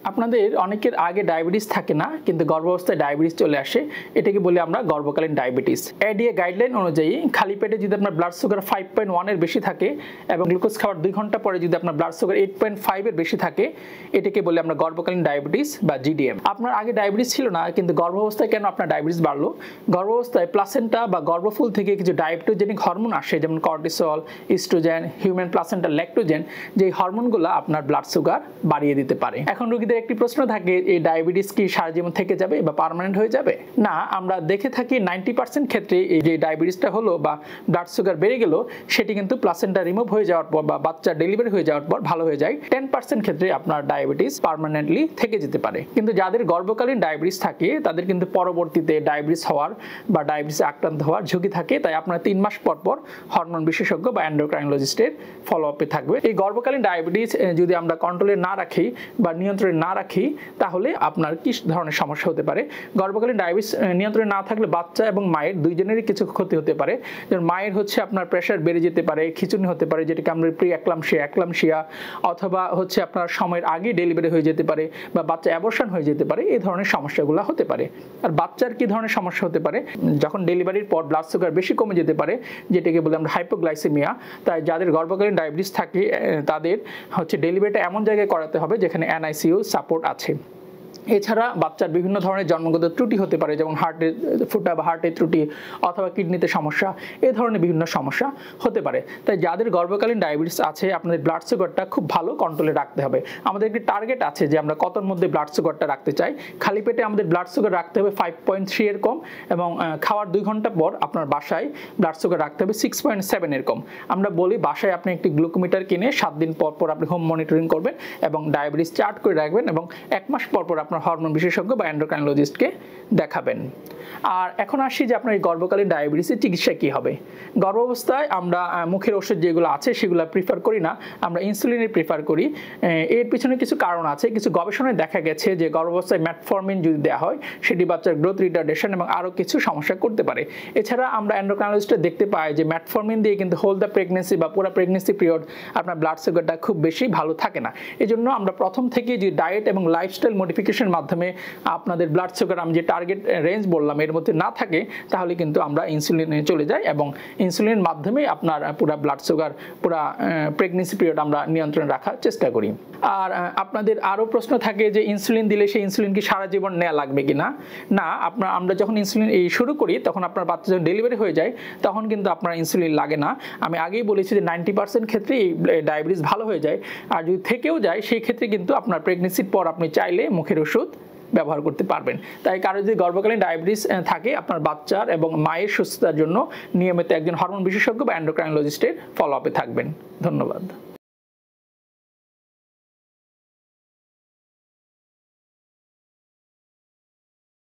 আপনাদের অনেকের আগে ডায়াবেটিস থাকে না, কিন্তু গর্ভাবস্থায় ডায়াবেটিস চলে আসে, এটাকে বলি আমরা গর্ভকালীন ডায়াবেটিস। এডিএ গাইডলাইন অনুযায়ী খালি পেটে যদি আপনার ব্লাড সুগার 5.1 এর বেশি থাকে এবং গ্লুকোজ খাওয়ার 2 ঘন্টা পরে যদি আপনার ব্লাড সুগার 8.5 এর বেশি থাকে, এটাকে বলি আমরা গর্ভকালীন ডায়াবেটিস বা জিডিএম। আপনার আগে ডায়াবেটিস ছিল না, কিন্তু গর্ভাবস্থায় কেন আপনার ডায়াবেটিস বাড়লো? গর্ভাবস্থায় প্লাসেন্টা বা গর্ভফুল থেকে কিছু ডায়াবেটোজেনিক হরমোন আসে, যেমন cortisol, oestrogen, human placenta lactogen, যে হরমোনগুলো আপনার ব্লাড সুগার বাড়িয়ে দিতে পারে। এখন রোগীদের একটি প্রশ্ন থাকে, এই ডায়াবেটিস কি সারা জীবন থেকে যাবে বা পার্মানেন্ট হয়ে যাবে? না, আমরা দেখে থাকি 90% ক্ষেত্রে এই যে ডায়াবেটিসটা হলো বা ব্লাড সুগার বেড়ে গেল, সেটি কিন্তু প্লাসেন্টা রিমুভ হয়ে যাওয়ার পর বা বাচ্চা ডেলিভারি হয়ে যাওয়ার পর ভালো হয়ে যায়। 10% ক্ষেত্রে আপনার ডায়াবেটিস পার্মানেন্টলি থেকে যেতে পারে। কিন্তু যাদের গর্ভকালীন ডায়াবেটিস থাকে তাদের কিন্তু পরবর্তীতে ডায়াবেটিস হওয়ার বা ডায়াবেটিসে আক্রান্ত হওয়ার ঝুঁকি থাকে। তাই আপনারা 3 মাস পর পর হরমোন বিশেষজ্ঞ বা এন্ডোক্রাইনোলজিস্টের ফলো আপে থাকবে। এই গর্ভকালীন ডায়াবেটিস যদি আমরা কন্ট্রোলে না রাখি বা নিয়ন্ত্রণে না রাখি, তাহলে আপনার কি ধরনের সমস্যা হতে পারে? গর্ভকালীন ডায়াবেটিস নিয়ন্ত্রণে না থাকলে বাচ্চা এবং মায়ের দুইজনেরই কিছু ক্ষতি হতে পারে। যেমন মায়ের হচ্ছে আপনার প্রেশার বেড়ে যেতে পারে, খিঁচুনি হতে পারে, যেটাকে আমরা প্রি অ্যাক্লামশিয়া, অথবা হচ্ছে আপনার সময়ের আগে ডেলিভারি হয়ে যেতে পারে বা বাচ্চা অ্যাবর্শন হয়ে যেতে পারে। এই ধরনের সমস্যাগুলো হতে পারে। আর বাচ্চার কি ধরনের সমস্যা হতে পারে? যখন ডেলিভারির পর ব্লাড সুগার বেশি কমে যেতে পারে, যেটাকে বলে আমরা হাইপোগ্লাইসেমিয়া। তাই যাদের গর্ভকালীন ডায়াবেটিস থাকে তাদের হচ্ছে ডেলিভারিটা এমন জায়গায় করাতে হবে যেখানে NICU সাপোর্ট আছে। এছাড়া বাচ্চার বিভিন্ন ধরনের জন্মগত ত্রুটি হতে পারে, যেমন হার্টের ফুটা বা হার্টের ত্রুটি অথবা কিডনিতে সমস্যা, এই ধরনের বিভিন্ন সমস্যা হতে পারে। তাই যাদের গর্ভকালীন ডায়াবেটিস আছে, আপনাদের ব্লাড সুগারটা খুব ভালো কন্ট্রোলে রাখতে হবে। আমাদের একটি টার্গেট আছে যে আমরা কতর মধ্যে ব্লাড সুগারটা রাখতে চাই। খালি পেটে আমাদের ব্লাড সুগার রাখতে হবে 5.3 এর কম, এবং খাওয়ার 2 ঘন্টা পর আপনার বাসায় ব্লাড সুগার রাখতে হবে 6.7 এর কম। আমরা বলি বাসায় আপনি একটি গ্লুকোমিটার কিনে 7 দিন পর পর আপনি হোম মনিটরিং করবেন এবং ডায়াবেটিস চার্ট করে রাখবেন, এবং 1 মাস পর পর আপনার হরমোন বিশেষজ্ঞ বা এন্ডোক্রাইনোলজিস্টকে দেখাবেন। আর এখন আসি যে আপনার এই গর্ভকালীন ডায়াবেটিসের চিকিৎসা কি হবে। গর্ভাবস্থায় আমরা মুখের ওষুধ যেগুলো আছে সেগুলো প্রিফার করি না, আমরা ইনসুলিনের প্রিফার করি। এর পিছনে কিছু কারণ আছে। কিছু গবেষণায় দেখা গেছে যে গর্ভাবস্থায় ম্যাটফর্মিন যদি দেওয়া হয়, সেটি বাচ্চার গ্রোথ রিটার্ডেশন এবং আরও কিছু সমস্যা করতে পারে। এছাড়া আমরা এন্ডোক্রাইনোলজিস্টে দেখতে পাই যে ম্যাটফর্মিন দিয়ে কিন্তু হোল দ্য প্রেগনেন্সি বা পুরো প্রেগনেন্সি পিরিয়ড আপনার ব্লাড সুগারটা খুব বেশি ভালো থাকে না। এই জন্য আমরা প্রথম থেকে যে ডায়েট এবং লাইফস্টাইল মডিফিকেশনের মাধ্যমে আপনাদের ব্লাড সুগার আমি যে টার্গেট রেঞ্জ বললাম এর মধ্যে না থাকে, তাহলে কিন্তু আমরা ইনসুলিনে চলে যাই এবং ইনসুলিনের মাধ্যমে আপনার পুরো ব্লাড সুগার পুরো প্রেগনেন্সি পিরিয়ড আমরা নিয়ন্ত্রণে রাখার চেষ্টা করি। আর আপনাদের আরও প্রশ্ন থাকে যে ইনসুলিন দিলে সেই ইনসুলিন কি সারা জীবন নেওয়া লাগবে কিনা? না, আমরা যখন ইনসুলিন শুরু করি তখন আপনার বাচ্চা যখন ডেলিভারি হয়ে যায় তখন কিন্তু আপনার ইনসুলিন লাগে না। আমি আগেই বলেছি যে 90% ক্ষেত্রে এই ডায়াবেটিস ভালো হয়ে যায়। আর যদি থেকেও যায় সেই ক্ষেত্রে কিন্তু আপনার প্রেগনেন্সির পর আপনি চাইলে মুখের ওষুধ ব্যবহার করতে পারবেন। তাই কারো যদি গর্ভকালীন ডায়াবেটিস থাকে, আপনার বাচ্চার এবং মায়ের সুস্থতার জন্য নিয়মিত একজন হরমোন বিশেষজ্ঞ বা এন্ডোক্রাইনোলজিস্টের ফলো আপে থাকবেন। ধন্যবাদ।